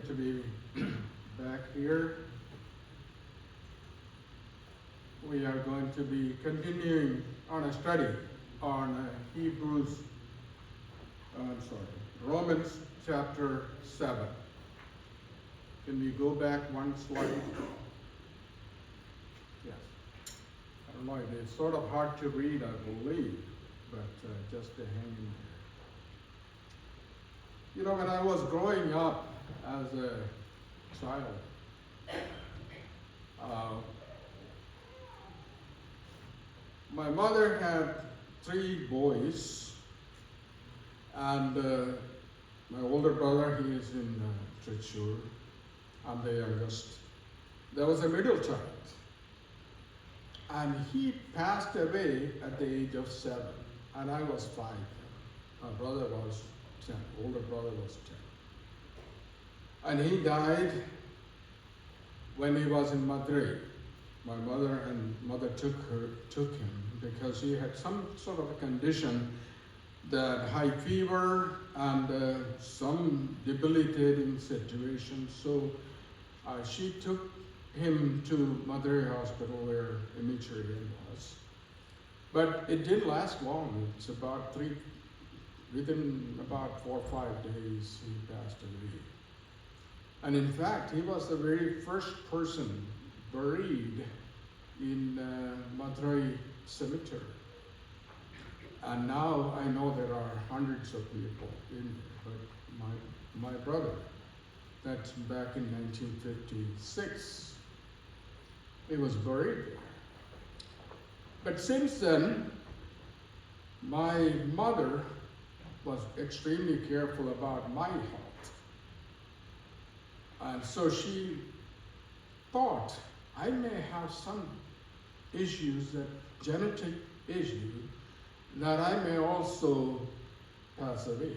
to be back here. We are going to be continuing on a study on Romans chapter 7. Can we go back one slide? Yes. I don't know, it is sort of hard to read, I believe, but just to hang in there. You know, when I was growing up as a child, my mother had 3 boys, and my older brother, he is in Trichure. I'm the youngest. There was a middle child, and he passed away at the age of 7, and I was 5. My brother was 10, older brother was 10. And he died when he was in Madurai. My mother took him because he had some sort of a condition, that high fever and some debilitating situation. So she took him to Madurai Hospital where Amicharian was. But it didn't last long. It's within about 4 or 5 days he passed away. And in fact, he was the very first person buried in Madurai Cemetery. And now I know there are hundreds of people in there, but my brother, that's back in 1956, he was buried there. But since then, my mother was extremely careful about my health. And so she thought I may have some issues, genetic issue, that I may also pass away.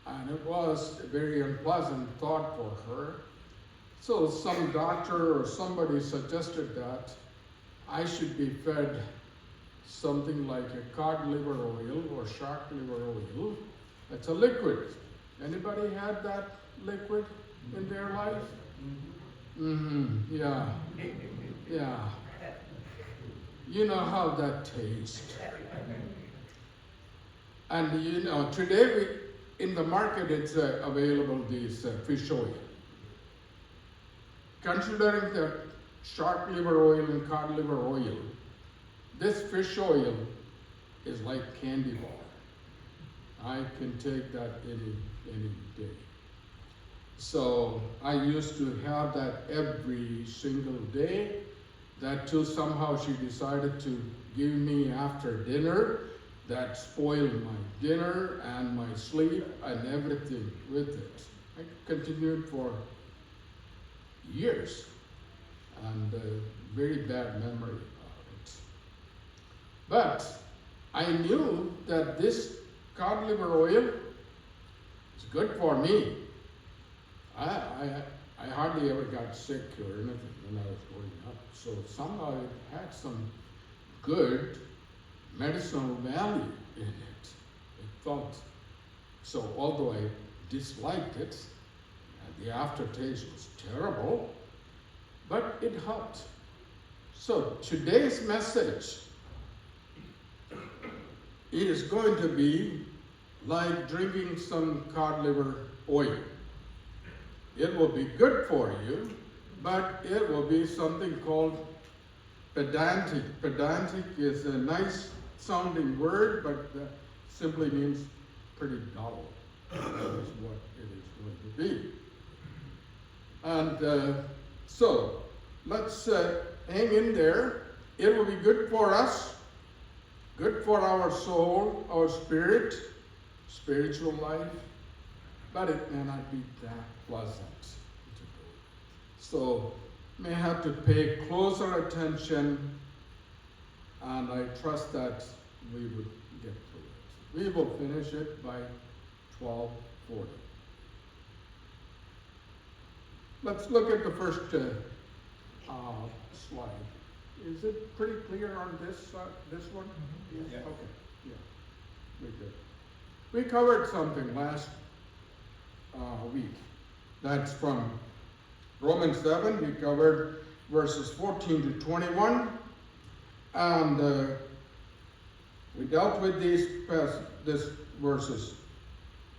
And it was a very unpleasant thought for her. So some doctor or somebody suggested that I should be fed something like a cod liver oil or shark liver oil. It's a liquid. Anybody had that liquid in their life? Mm-hmm. Yeah. Yeah. You know how that tastes. And you know, today in the market it's available, these fish oil. Considering the shark liver oil and cod liver oil, this fish oil is like candy bar. I can take that any day. So I used to have that every single day. That too, somehow she decided to give me after dinner. That spoiled my dinner and my sleep and everything with it. I continued for years, and very bad memory about it. But I knew that this cod liver oil is good for me. I hardly ever got sick or anything when I was growing up. So somehow it had some good medicinal value in it. It felt so, although I disliked it, the aftertaste was terrible, but it helped. So today's message is going to be like drinking some cod liver oil. It will be good for you, but it will be something called pedantic. Pedantic is a nice sounding word, but simply means pretty dull. That is what it is going to be. And so let's hang in there. It will be good for us, good for our soul, our spirit, spiritual life, but it may not be that pleasant to do. So may have to pay closer attention, and I trust that we would get through it. We will finish it by 12:40. Let's look at the first slide. Is it pretty clear on this one? Mm-hmm. Yeah. Okay. Yeah. We did. We covered something last week. That's from Romans 7. We covered verses 14 to 21. And we dealt with these verses.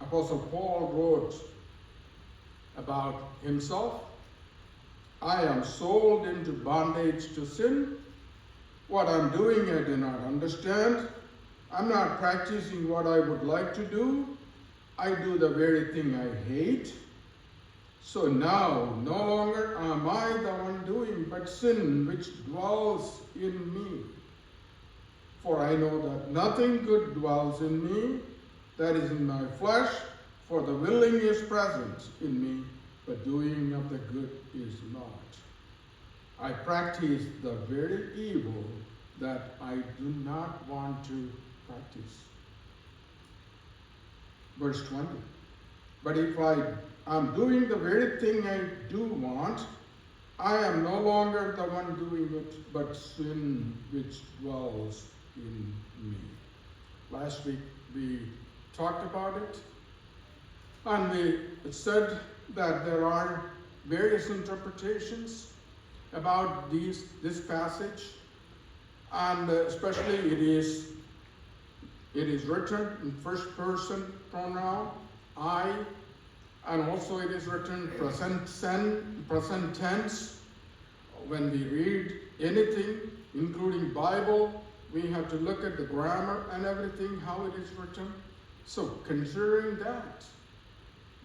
Apostle Paul wrote about himself. I am sold into bondage to sin. What I'm doing I do not understand. I'm not practicing what I would like to do. I do the very thing I hate. So now, no longer am I the one doing, but sin which dwells in me. For I know that nothing good dwells in me, that is in my flesh, for the willing is present in me, but doing of the good is not. I practice the very evil that I do not want to practice. Verse 20. But if I am doing the very thing I do want, I am no longer the one doing it, but sin which dwells in me. Last week we talked about it, and we said that there are various interpretations about this passage, and especially it is written in first person pronoun, I, and also it is written present tense. When we read anything, including Bible, we have to look at the grammar and everything, how it is written. So considering that,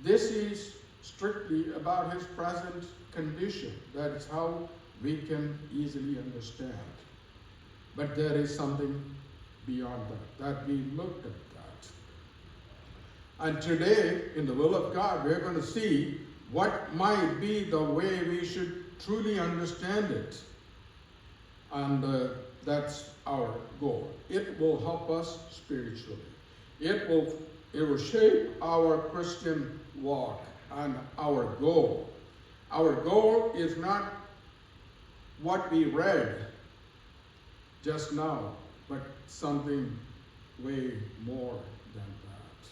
this is strictly about his present condition. That is how we can easily understand. But there is something beyond that we looked at that. And today, in the will of God, we're going to see what might be the way we should truly understand it. And that's our goal. It will help us spiritually. It will shape our Christian walk and our goal. Our goal is not what we read just now, but something way more than that.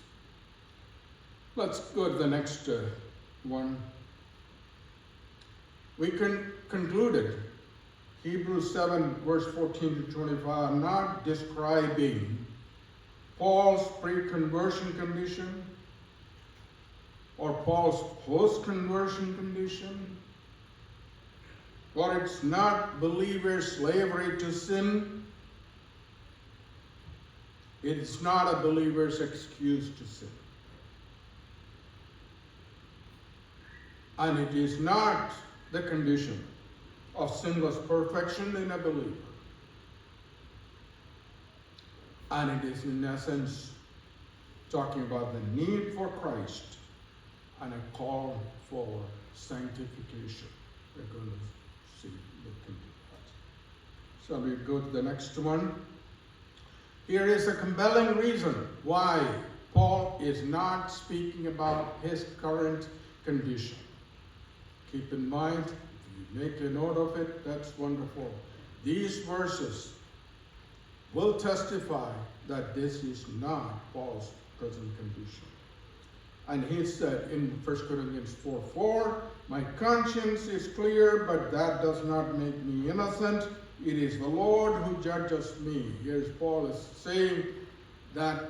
Let's go to the next one. We concluded Hebrews 7, verse 14 to 25. I'm not describing Paul's pre-conversion condition or Paul's post-conversion condition. For it's not believer's slavery to sin. It's not a believer's excuse to sin. And it is not the condition of sinless perfection in a believer. And it is in essence talking about the need for Christ and a call for sanctification. We're going to see, look into that. So we go to the next one. Here is a compelling reason why Paul is not speaking about his current condition. Keep in mind, if you make a note of it, that's wonderful. These verses will testify that this is not Paul's present condition. And he said in 1 Corinthians 4:4, my conscience is clear, but that does not make me innocent. It is the Lord who judges me. Here's Paul is saying that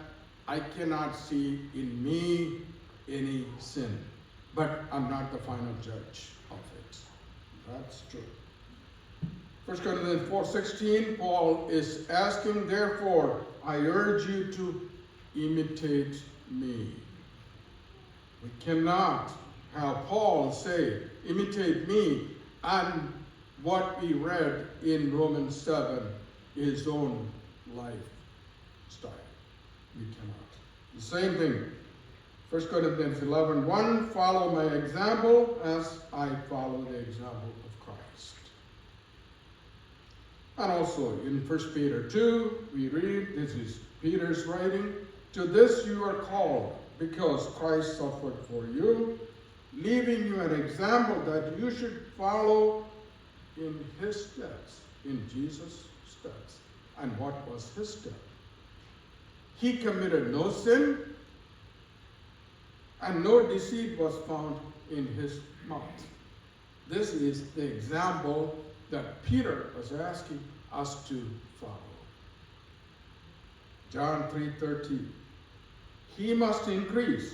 I cannot see in me any sin, but I'm not the final judge of it. That's true. 1 Corinthians 4:16, Paul is asking, therefore, I urge you to imitate me. We cannot have Paul say, imitate me, and what we read in Romans 7, his own lifestyle. We cannot. The same thing, 1 Corinthians 11:1, follow my example as I follow the example of Christ. And also in 1 Peter 2, we read, this is Peter's writing, to this you are called, because Christ suffered for you, leaving you an example that you should follow in his steps, in Jesus' steps. And what was his step? He committed no sin, and no deceit was found in his mouth. This is the example that Peter was asking us to follow. John 3:13. He must increase,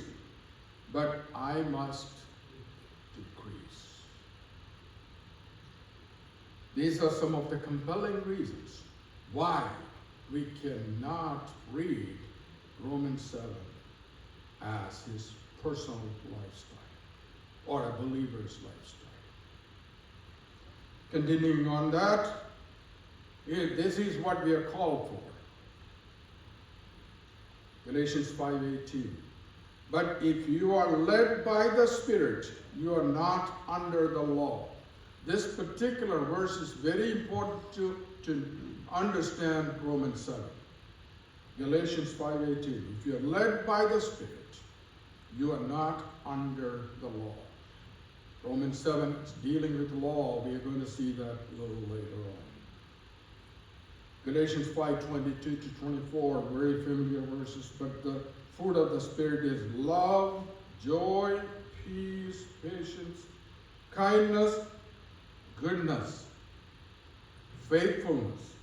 but I must decrease. These are some of the compelling reasons why we cannot read Romans 7 as his personal lifestyle or a believer's lifestyle. Continuing on that, this is what we are called for. Galatians 5:18. But if you are led by the Spirit, you are not under the law. This particular verse is very important to understand Romans 7. Galatians 5:18. If you are led by the Spirit, you are not under the law. Romans 7 is dealing with law. We are going to see that a little later on. Galatians 5:22-24, very familiar verses. But the fruit of the Spirit is love, joy, peace, patience, kindness, goodness, faithfulness,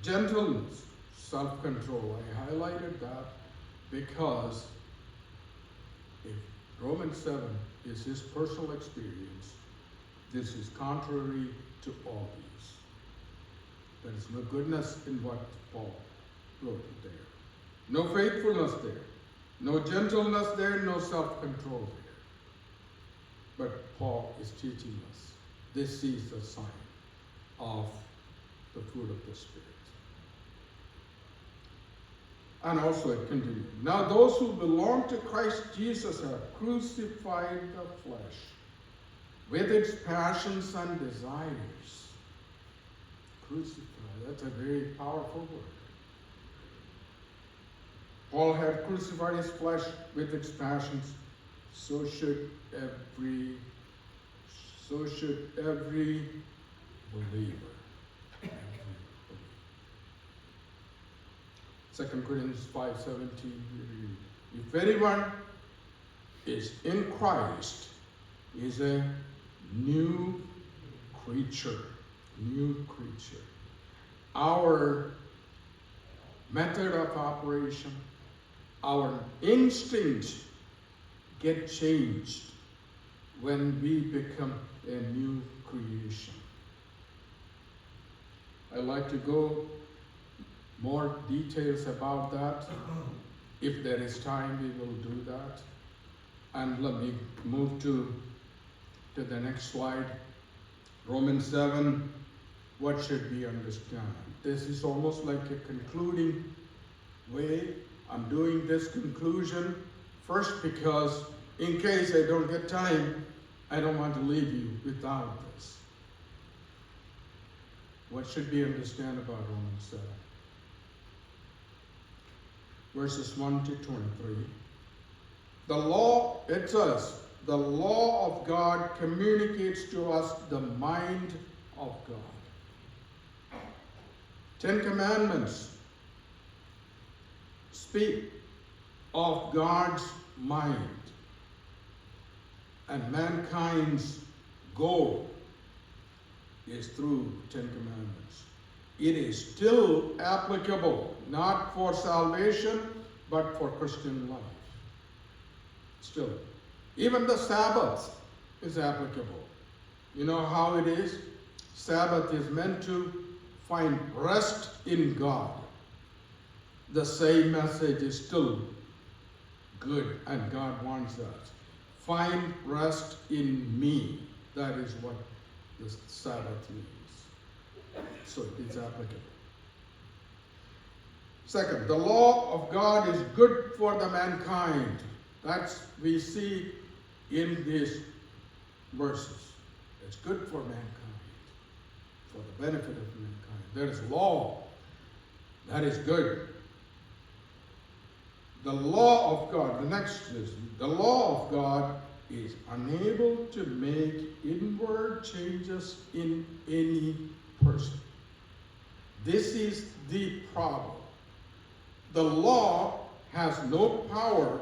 gentleness, self-control. I highlighted that because if Romans 7 is his personal experience, this is contrary to all these. There is no goodness in what Paul wrote there. No faithfulness there. No gentleness there. No self-control there. But Paul is teaching us this is a sign of the fruit of the Spirit. And also it continues. Now those who belong to Christ Jesus have crucified the flesh with its passions and desires. Crucified, that's a very powerful word. Paul had crucified his flesh with its passions. So should every believer. 2 Corinthians 5:17. If anyone is in Christ, is a new creature. New creature. Our method of operation, our instincts get changed when we become a new creation. I'd like to go more details about that. If there is time, we will do that. And let me move to the next slide. Romans 7, what should we understand? This is almost like a concluding way. I'm doing this conclusion first because in case I don't get time, I don't want to leave you without this. What should we understand about Romans 7? Verses 1-23. The law, it says, the law of God communicates to us the mind of God. 10 Commandments speak of God's mind and mankind's goal is through 10 Commandments. It is still applicable, not for salvation, but for Christian life. Still. Even the Sabbath is applicable. You know how it is? Sabbath is meant to find rest in God. The same message is still good, and God wants that. Find rest in me. That is what the Sabbath means. So it is applicable. Second, the law of God is good for the mankind. That's we see in these verses. It's good for mankind, for the benefit of mankind. There is law. That is good. The law of God, the next is, the law of God is unable to make inward changes in any person. This is the problem. The law has no power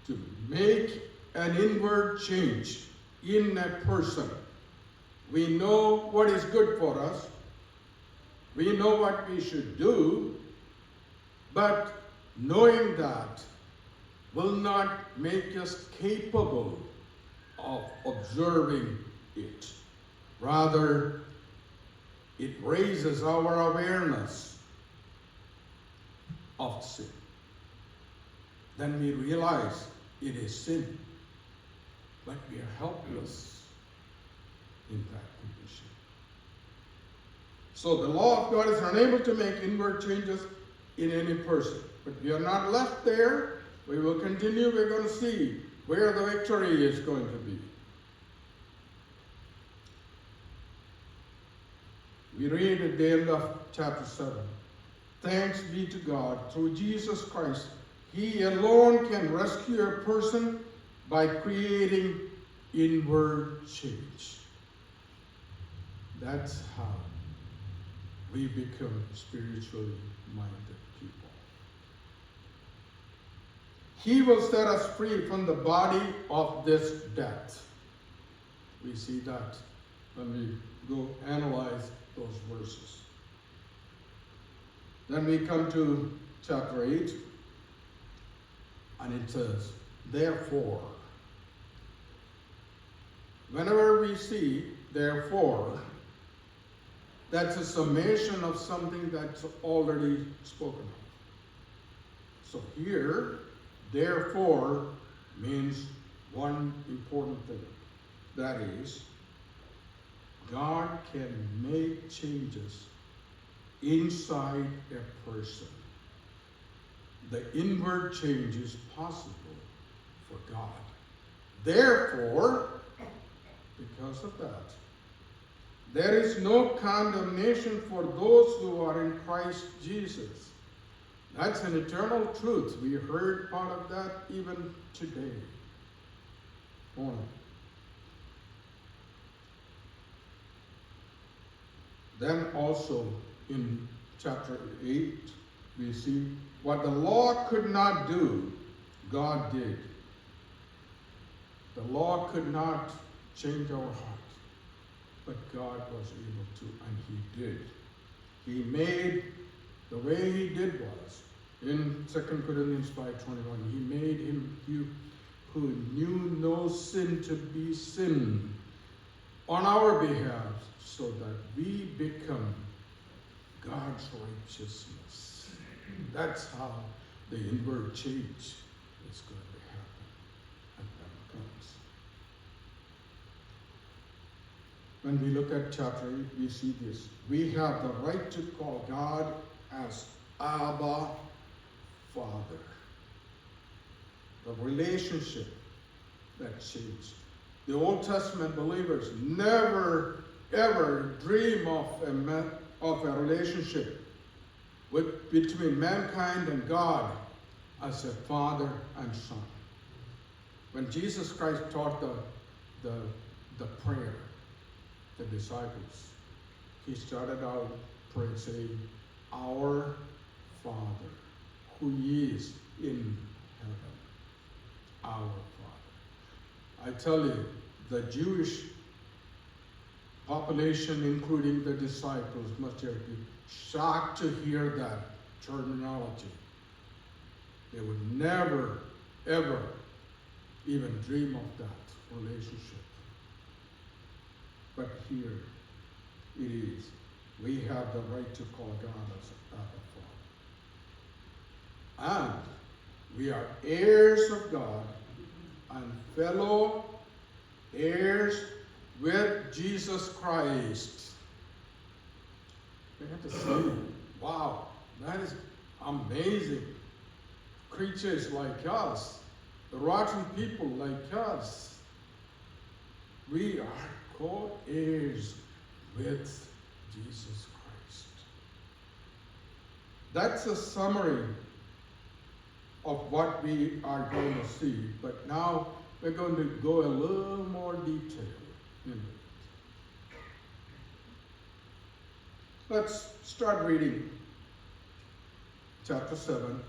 to make an inward change in a person. We know what is good for us. We know what we should do, but knowing that will not make us capable of observing it. Rather, it raises our awareness of sin. Then we realize it is sin, but we are helpless in that condition. So the law of God is unable to make inward changes in any person. But we are not left there. We will continue. We're going to see where the victory is going to be. We read at the end of chapter 7. Thanks be to God, through Jesus Christ, He alone can rescue a person by creating inward change. That's how we become spiritually minded people. He will set us free from the body of this death. We see that when we go analyze those verses. Then we come to chapter 8, and it says, therefore. Whenever we see therefore, that's a summation of something that's already spoken of. So here, therefore means one important thing. That is, God can make changes inside a person. The inward change is possible for God. Therefore, because of that, there is no condemnation for those who are in Christ Jesus. That's an eternal truth. We heard part of that even today. Then also in chapter 8, we see what the law could not do, God did. The law could not change our heart, but God was able to, and He did. He made, the way He did was, in 2 Corinthians 5:21, He made Him who knew no sin to be sin on our behalf, so that we become God's righteousness. That's how the inward change is going to happen and that comes. When we look at chapter 8, we see this. We have the right to call God as Abba, Father. The relationship that changed. The Old Testament believers never, ever dream of a relationship between mankind and God as a father and son. When Jesus Christ taught the prayer, the disciples, He started out praying, saying, Our Father, who is in heaven, our Father. I tell you, the Jewish population, including the disciples, must have been shocked to hear that terminology. They would never, ever even dream of that relationship. But here it is. We have the right to call God as Abba Father. And we are heirs of God and fellow heirs with Jesus Christ. We have to say, wow, that is amazing. Creatures like us, the rotten people like us, we are co-heirs with Jesus Christ. That's a summary of what we are going to see, but now we're going to go a little more detail into it. Let's start reading chapter 7,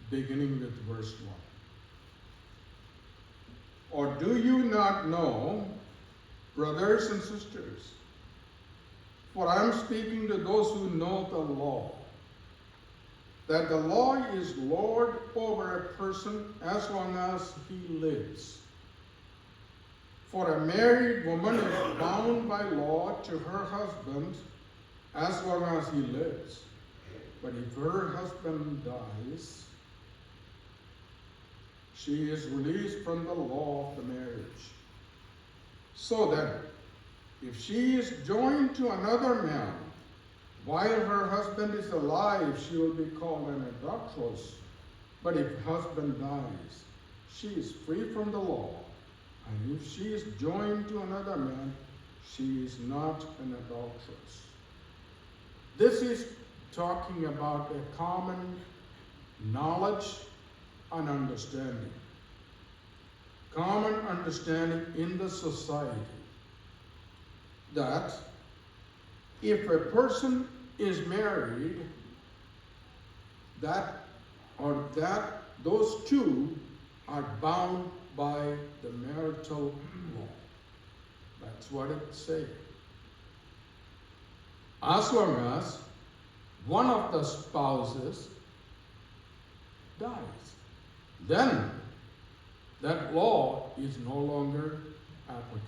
beginning with verse 1. Or do you not know, brothers and sisters? For I am speaking to those who know the law, that the law is Lord over a person as long as he lives. For a married woman is bound by law to her husband as long as he lives. But if her husband dies, she is released from the law of the marriage. So that if she is joined to another man, while her husband is alive, she will be called an adulteress. But if husband dies, she is free from the law. And if she is joined to another man, she is not an adulteress. This is talking about a common knowledge and understanding. Common understanding in the society that if a person is married, those two are bound by the marital law. That's what it's saying. As long as one of the spouses dies, then that law is no longer applicable.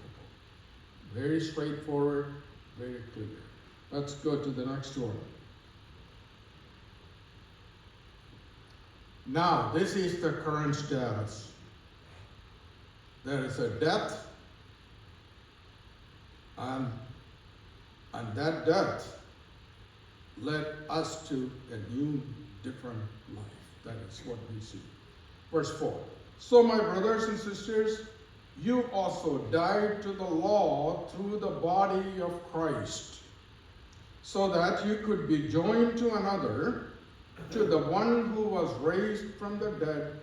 Very straightforward, very clear. Let's go to the next one. Now, this is the current status. There is a death, and that death led us to a new, different life. That is what we see. Verse 4. So, my brothers and sisters, you also died to the law through the body of Christ, so that you could be joined to another, to the one who was raised from the dead,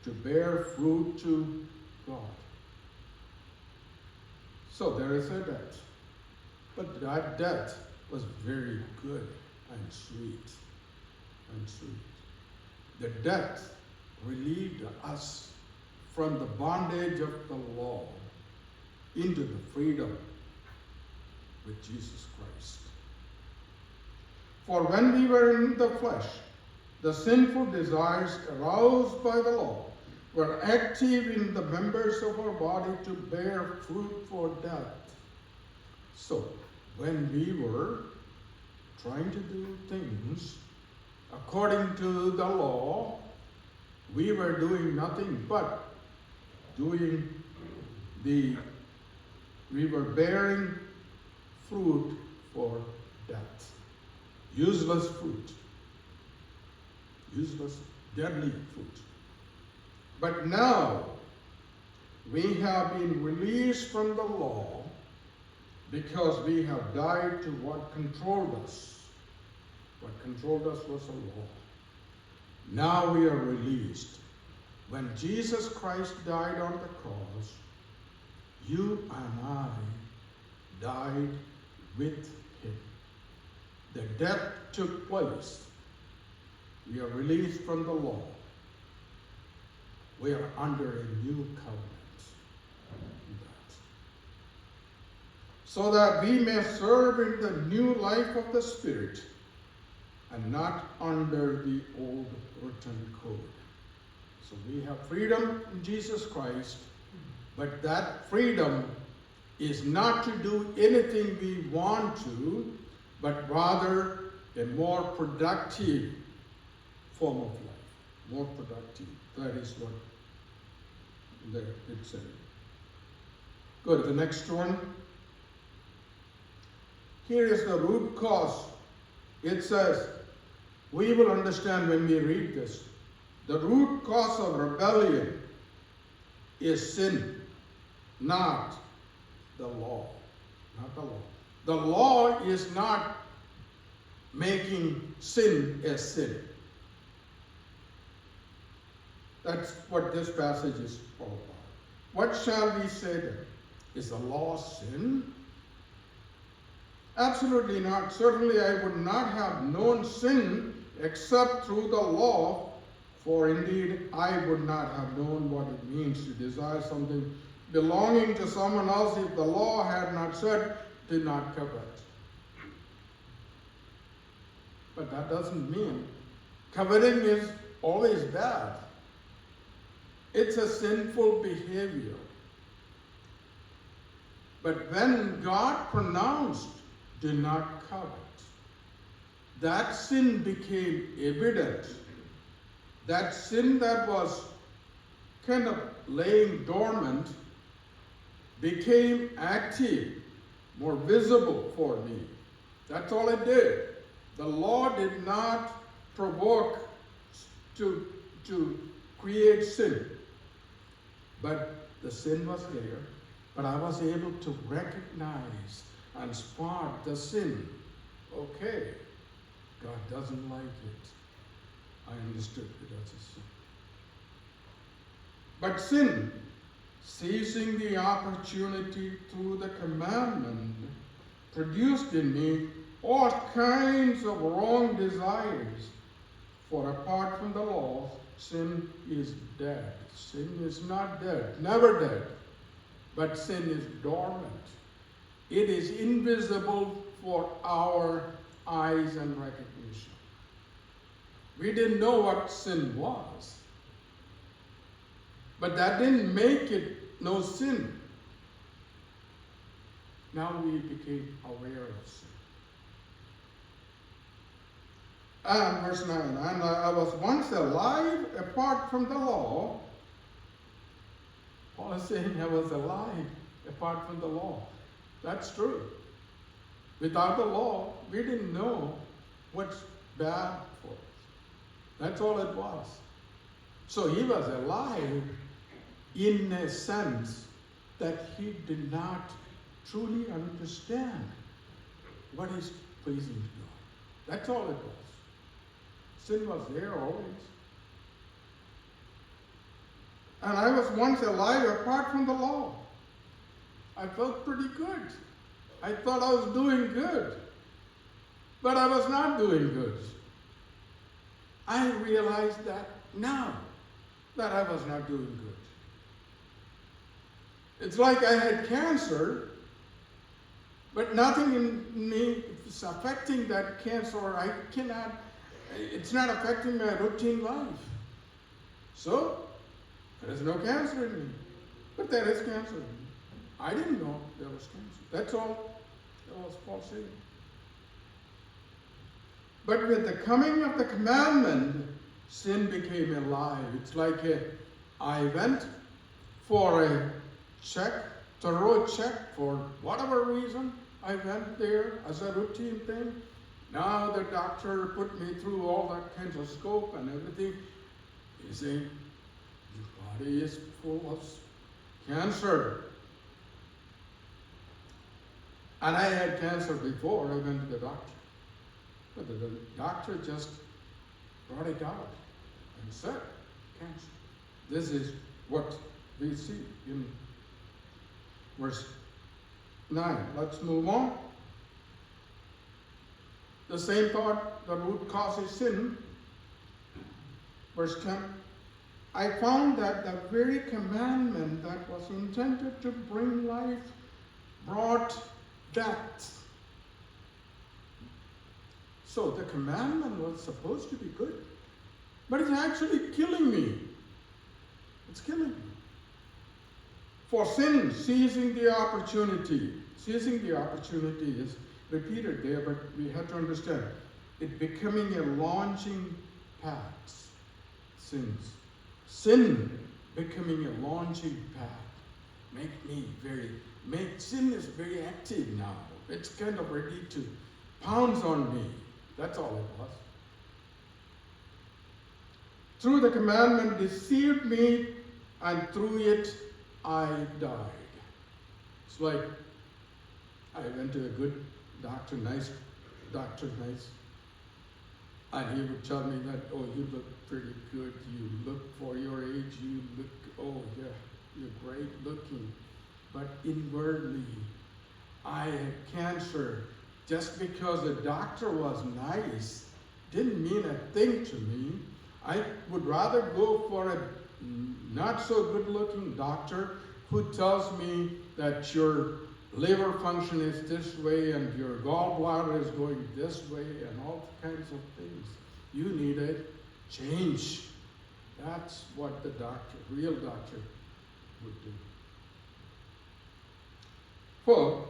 to bear fruit to God. So there is a death. But that death was very good and sweet. And sweet. The death relieved us from the bondage of the law into the freedom with Jesus Christ. For when we were in the flesh, the sinful desires aroused by the law were active in the members of our body to bear fruit for death. So, when we were trying to do things according to the law, we were doing nothing but we were bearing fruit for death. Useless fruit. Useless, deadly fruit. But now, we have been released from the law because we have died to what controlled us. What controlled us was the law. Now we are released. When Jesus Christ died on the cross, you and I died with him. The death took place. We are released from the law. We are under a new covenant. So that we may serve in the new life of the Spirit and not under the old written code. So we have freedom in Jesus Christ, but that freedom is not to do anything we want to, but rather a more productive form of life. More productive. That is what it said. Go to the next one. Here is the root cause. It says, we will understand when we read this. The root cause of rebellion is sin, not the law. Not the law. The law is not making sin a sin. That's what this passage is all about. What shall we say then? Is the law sin? Absolutely not. Certainly I would not have known sin except through the law, For indeed I would not have known what it means to desire something belonging to someone else if the law had not said, do not covet. But that doesn't mean coveting is always bad. It's a sinful behavior. But when God pronounced, do not covet, that sin became evident. That sin that was kind of laying dormant became active, more visible for me. That's all it did. The law did not provoke to create sin. But the sin was there. But I was able to recognize and spot the sin. Okay, God doesn't like it. I understood it as a sin. But sin, seizing the opportunity through the commandment, produced in me all kinds of wrong desires. For apart from the law, sin is dead. Sin is not dead, never dead. But sin is dormant. It is invisible for our eyes and recognition. We didn't know what sin was. But that didn't make it no sin. Now we became aware of sin. And verse 9, and I was once alive apart from the law. Paul is saying I was alive apart from the law. That's true. Without the law, we didn't know what's bad for us. That's all it was. So he was alive in a sense that he did not truly understand what is pleasing to God. That's all it was. Sin was there always. And I was once alive apart from the law. I felt pretty good. I thought I was doing good. But I was not doing good. I realized that now that I was not doing good. It's like I had cancer, but nothing in me is affecting that cancer. It's not affecting my routine life. So, there is no cancer in me. But there is cancer in me. I didn't know there was cancer. That's all that was Paul saying. But with the coming of the commandment, sin became alive. It's like I went for a thorough check for whatever reason. I went there as a routine thing. Now the doctor put me through all that kinds of scope and everything. He's saying, your body is full of cancer. And I had cancer before I went to the doctor. But the doctor just brought it out and said, cancer. This is what we see in verse 9. Let's move on. The same thought, the root cause is sin. Verse 10. I found that the very commandment that was intended to bring life brought death. So the commandment was supposed to be good, but it's actually killing me. It's killing me. For sin, seizing the opportunity is repeated there, but we have to understand it becoming a launching pad. Sin becoming a launching pad. Sin is very active now. It's kind of ready to pounce on me. That's all it was. Through the commandment deceived me, and through it I died. It's like I went to a good doctor, nice, and he would tell me that, oh, you look pretty good, you look for your age, you look, oh yeah, you're great looking. But inwardly, I had cancer. Just because the doctor was nice didn't mean a thing to me. I would rather go for a not so good looking doctor who tells me that your liver function is this way and your gallbladder is going this way and all kinds of things. You need a change. That's what the doctor, real doctor, would do. For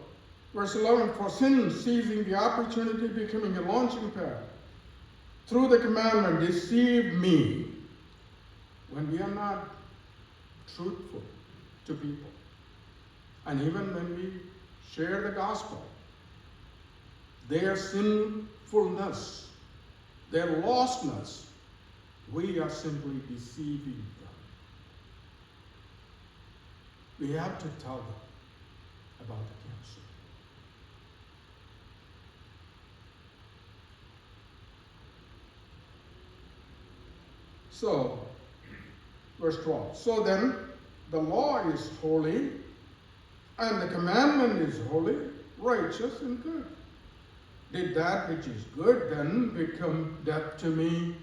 verse 11, for sin seizing the opportunity, becoming a launching pad, through the commandment, deceived me. When we are not truthful to people, and even when we share the gospel, their sinfulness, their lostness, we are simply deceiving them. We have to tell them about the cancer. So, verse 12. So then, the law is holy, and the commandment is holy, righteous, and good. Did that which is good then become death to me?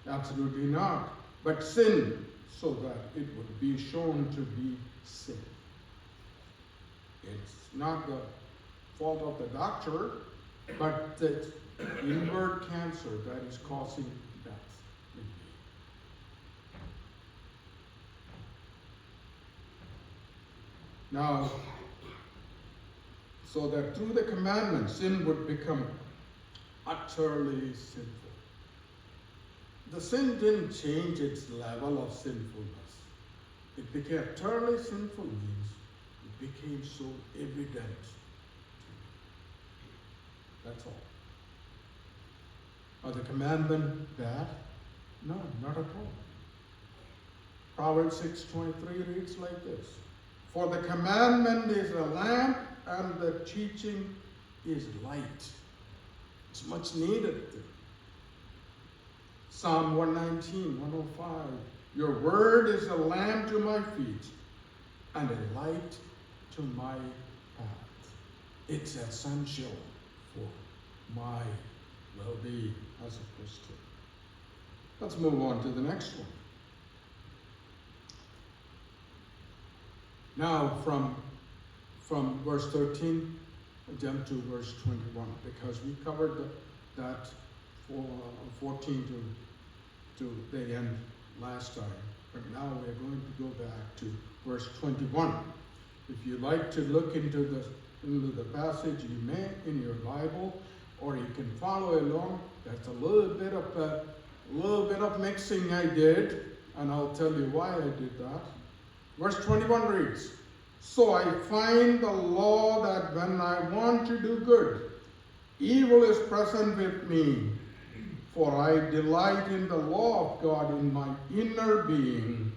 Absolutely not. But sin, so that it would be shown to be sin. It's not the fault of the doctor, but the inward cancer that is causing death in me. Now, so that through the commandment, sin would become utterly sinful. The sin didn't change its level of sinfulness. It became utterly sinful means it became so evident. That's all. Are the commandment bad? No, not at all. Proverbs 6:23 reads like this. For the commandment is a lamp and the teaching is light. It's much needed. Psalm 119, 105. Your word is a lamp to my feet and a light to my path. It's essential for my well-being as a Christian. Let's move on to the next one. Now, from verse 13, jump to verse 21, because we covered that 14 to the end last time. But now we're going to go back to verse 21. If you like to look into the passage, you may in your Bible, or you can follow along. That's a little bit of mixing I did, and I'll tell you why I did that. Verse 21 reads, so I find the law that when I want to do good, evil is present with me. For I delight in the law of God in my inner being,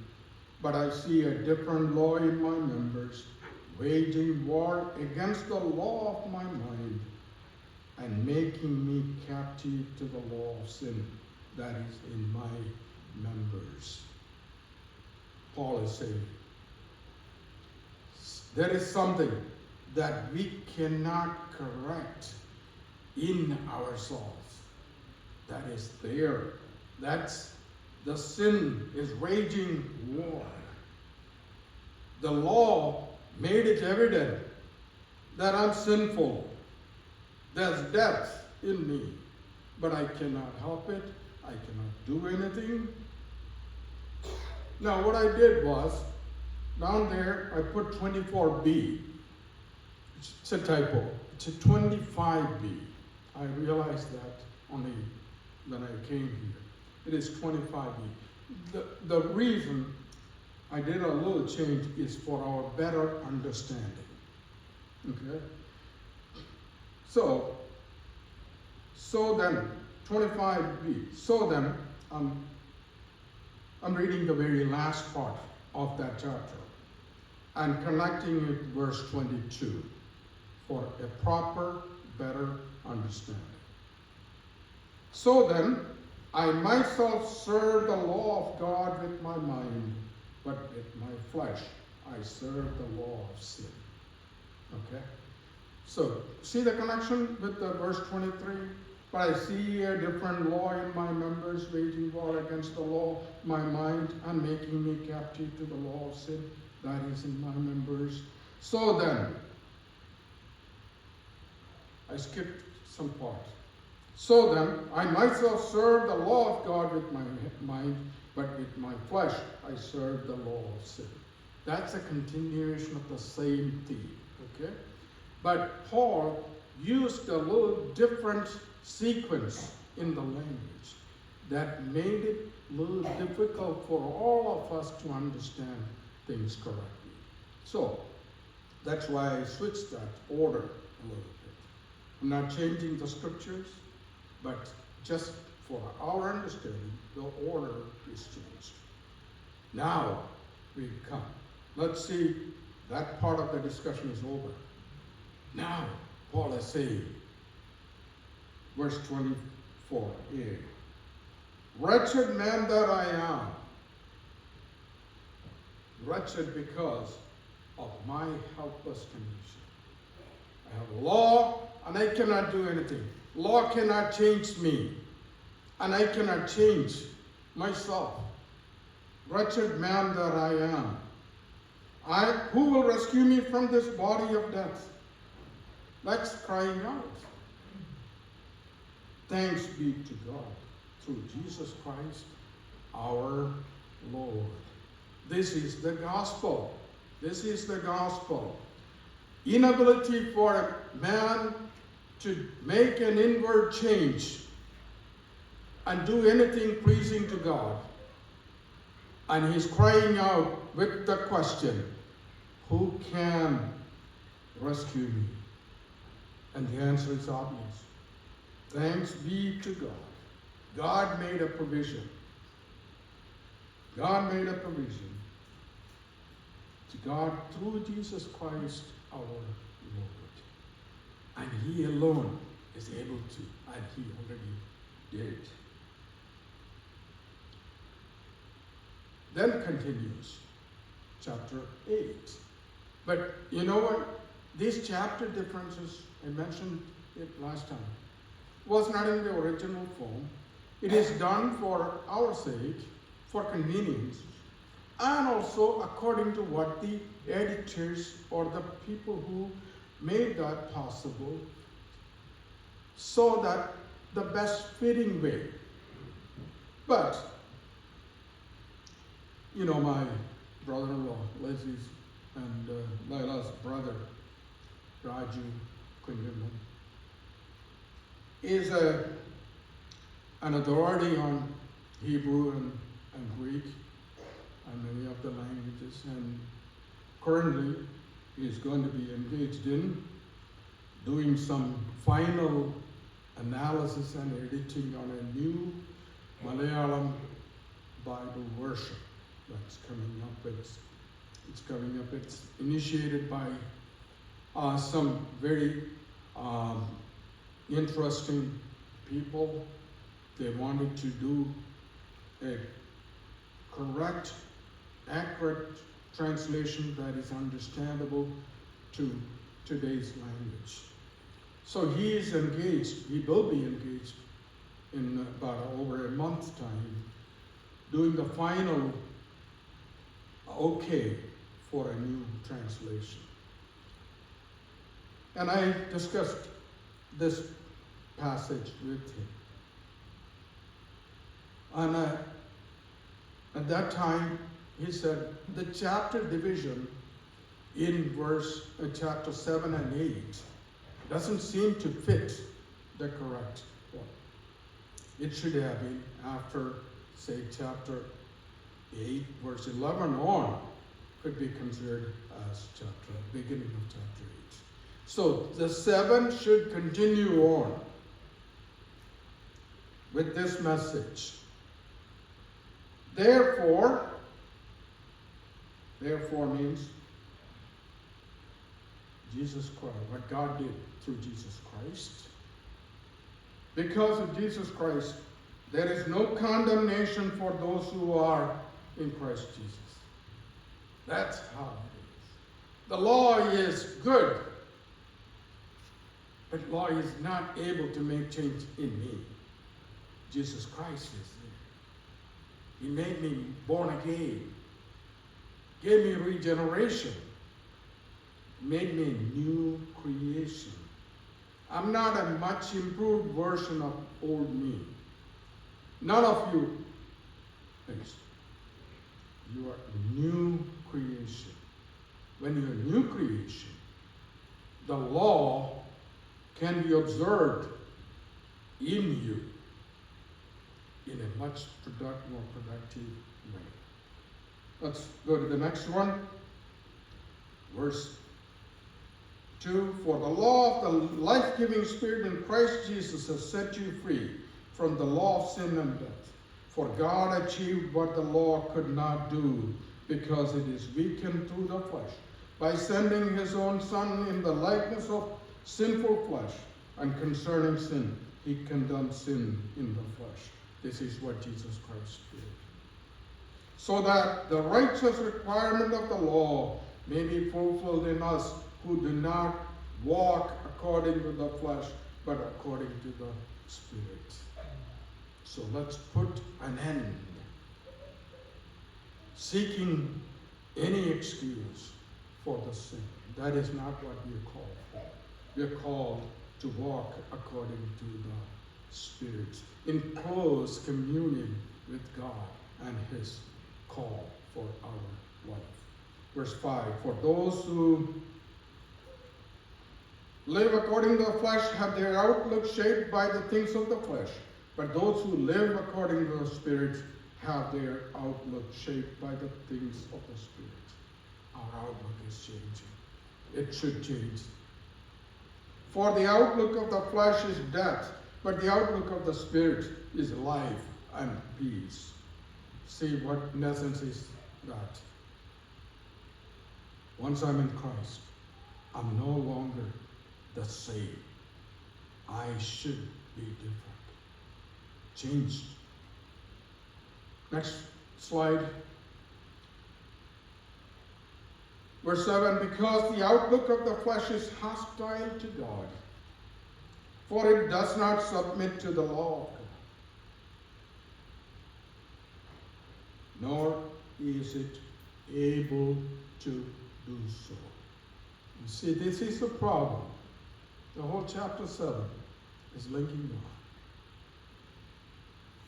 but I see a different law in my members, waging war against the law of my mind, and making me captive to the law of sin that is in my members. Paul is saying, there is something that we cannot correct in ourselves. That is there. That's the sin is raging war. The law made it evident that I'm sinful. There's death in me, but I cannot help it. I cannot do anything. Now, what I did was, down there, I put 24b. It's a typo. It's a 25b. I realized that only when I came here. It is 25b. The reason I did a little change is for our better understanding. Okay? So then, 25b. So then, I'm reading the very last part of that chapter and connecting it with verse 22 for a proper, better understanding. So then, I myself serve the law of God with my mind, but with my flesh I serve the law of sin. Okay? So, see the connection with the verse 23? But I see a different law in my members, waging war against the law, my mind, and making me captive to the law of sin that is in my members. So then, I skipped some parts. So then, I myself serve the law of God with my mind, but with my flesh I serve the law of sin. That's a continuation of the same theme, okay? But Paul used a little different sequence in the language that made it a little difficult for all of us to understand things correctly. So, that's why I switched that order a little bit. I'm not changing the scriptures, but just for our understanding, the order is changed. Now we come. Let's see, that part of the discussion is over. Now, Paul is saying, verse 24a, wretched man that I am, wretched because of my helpless condition. I have a law, and I cannot do anything. Law cannot change me, and I cannot change myself. Wretched man that I am. Who will rescue me from this body of death? That's crying out. Thanks be to God through Jesus Christ, our Lord. This is the gospel. This is the gospel. Inability for a man to make an inward change and do anything pleasing to God. And he's crying out with the question, who can rescue me? And the answer is obvious. Thanks be to God. God made a provision. God made a provision to God through Jesus Christ our Lord. And he alone is able to, and he already did. Then continues chapter 8. But you know what? These chapter differences, I mentioned it last time, was not in the original form. It is done for our sake, for convenience, and also according to what the editors or the people who made that possible, so that the best fitting way. But, you know, my brother-in-law, Leslie's and Laila's brother, Raju Kunjaman, is an authority on Hebrew and Greek and many of the languages, and currently he is going to be engaged in doing some final analysis and editing on a new Malayalam Bible version that's coming up. It's coming up. It's initiated by some very interesting people. They wanted to do a correct, accurate translation that is understandable to today's language. So he is engaged, he will be engaged in about over a month's time, doing the final okay for a new translation. And I discussed this passage with him. And at that time, he said the chapter division in chapter 7 and 8 doesn't seem to fit the correct one. It should have been after, say, chapter 8, verse 11 on, could be considered as beginning of chapter 8. So the 7 should continue on with this message. Therefore means Jesus Christ, what God did through Jesus Christ. Because of Jesus Christ, there is no condemnation for those who are in Christ Jesus. That's how it is. The law is good. But law is not able to make change in me. Jesus Christ is there. He made me born again. Gave me regeneration. Made me a new creation. I'm not a much improved version of old me. None of you, please. You are a new creation. When you're a new creation, the law can be observed in you in a much more productive way. Let's go to the next one. Verse 2. For the law of the life-giving Spirit in Christ Jesus has set you free from the law of sin and death. For God achieved what the law could not do, because it is weakened through the flesh, by sending his own Son in the likeness of sinful flesh. And concerning sin, he condemned sin in the flesh. This is what Jesus Christ did. So that the righteous requirement of the law may be fulfilled in us who do not walk according to the flesh, but according to the Spirit. So let's put an end. Seeking any excuse for the sin. That is not what we are called for. We are called to walk according to the Spirit, in close communion with God and his call for our life. Verse 5, for those who live according to the flesh have their outlook shaped by the things of the flesh, but those who live according to the Spirit have their outlook shaped by the things of the Spirit. Our outlook is changing. It should change. For the outlook of the flesh is death, but the outlook of the Spirit is life and peace. See what in essence is that. Once I'm in Christ, I'm no longer the same. I should be different. Changed. Next slide. Verse 7, because the outlook of the flesh is hostile to God, for it does not submit to the law of God, nor is it able to do so. You see, this is the problem. The whole chapter 7 is linking God.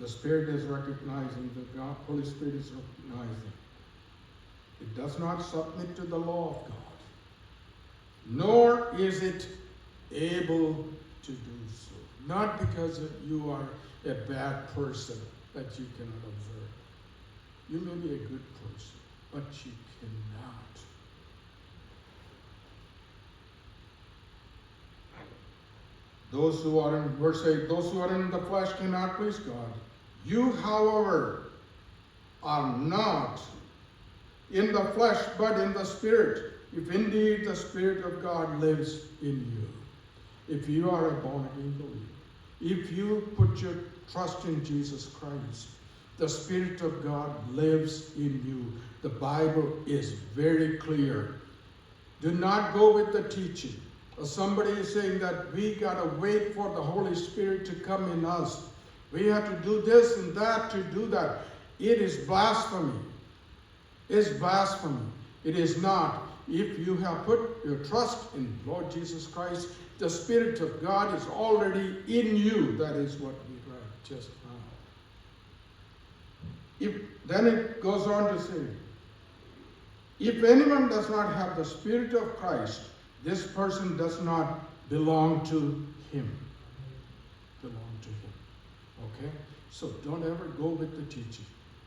The Spirit is recognizing, the Holy Spirit is recognizing. It does not submit to the law of God, nor is it able to do so. Not because you are a bad person that you cannot observe. You may be a good person, but you cannot. Those who are in, verse 8, those who are in the flesh cannot please God. You, however, are not in the flesh, but in the Spirit, if indeed the Spirit of God lives in you. If you are a born-again believer, if you put your trust in Jesus Christ, the Spirit of God lives in you. The Bible is very clear. Do not go with the teaching. Or somebody is saying that we got to wait for the Holy Spirit to come in us. We have to do this and that to do that. It is blasphemy. It's blasphemy. It is not. If you have put your trust in Lord Jesus Christ, the Spirit of God is already in you. That is what we read just now. Then it goes on to say, if anyone does not have the Spirit of Christ, this person does not belong to him. Belong to him. Okay? So don't ever go with the teaching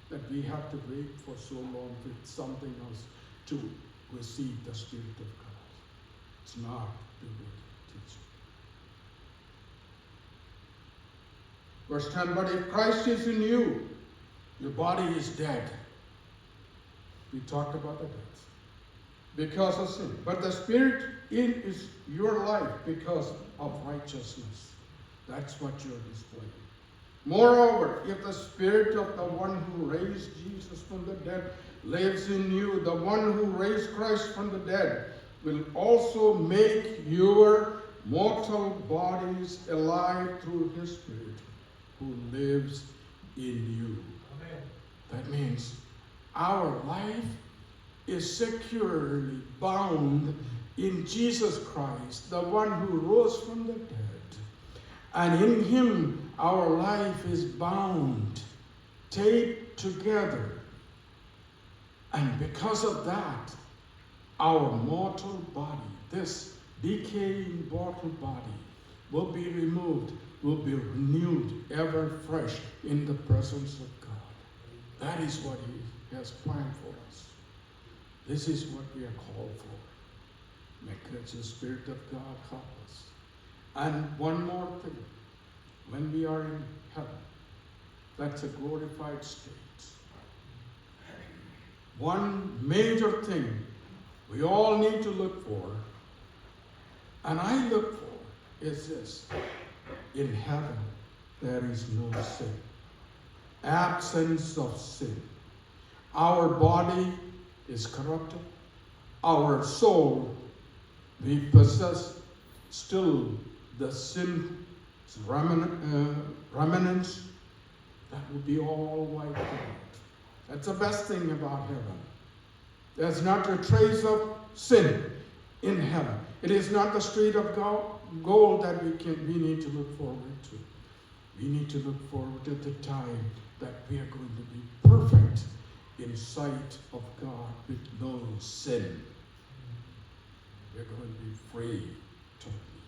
that we have to wait for so long with something else to receive the Spirit of God. It's not the good teaching. Verse 10, but if Christ is in you, your body is dead. We talked about the death. Because of sin. But the Spirit is your life because of righteousness. That's what you're displaying. Moreover, if the Spirit of the one who raised Jesus from the dead lives in you, the one who raised Christ from the dead will also make your mortal bodies alive through His Spirit who lives in you. Amen. That means our life is securely bound in Jesus Christ, the one who rose from the dead. And in Him, our life is bound, taped together. And because of that, our mortal body, this decaying mortal body, will be removed, will be renewed ever fresh in the presence of God. That is what He has planned for us. This is what we are called for. May the Spirit of God help us. And one more thing. When we are in heaven, that's a glorified state. One major thing we all need to look for, and I look for, is this. In heaven, there is no sin. Absence of sin. Our body is corrupted. Our soul, we possess still the sin remnants. That will be all wiped out. That's the best thing about heaven. There's not a trace of sin in heaven. It is not the street of gold that we need to look forward to. We need to look forward to the time that we are going to be perfect in sight of God with no sin. We're going to be free totally.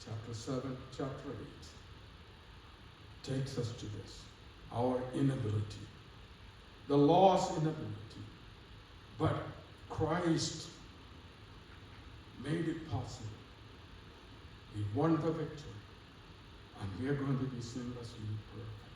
Chapter 7, chapter 8 takes us to this. Our inability. The law's inability. But Christ made it possible. He won the victory. And we are going to be sinlessly perfect.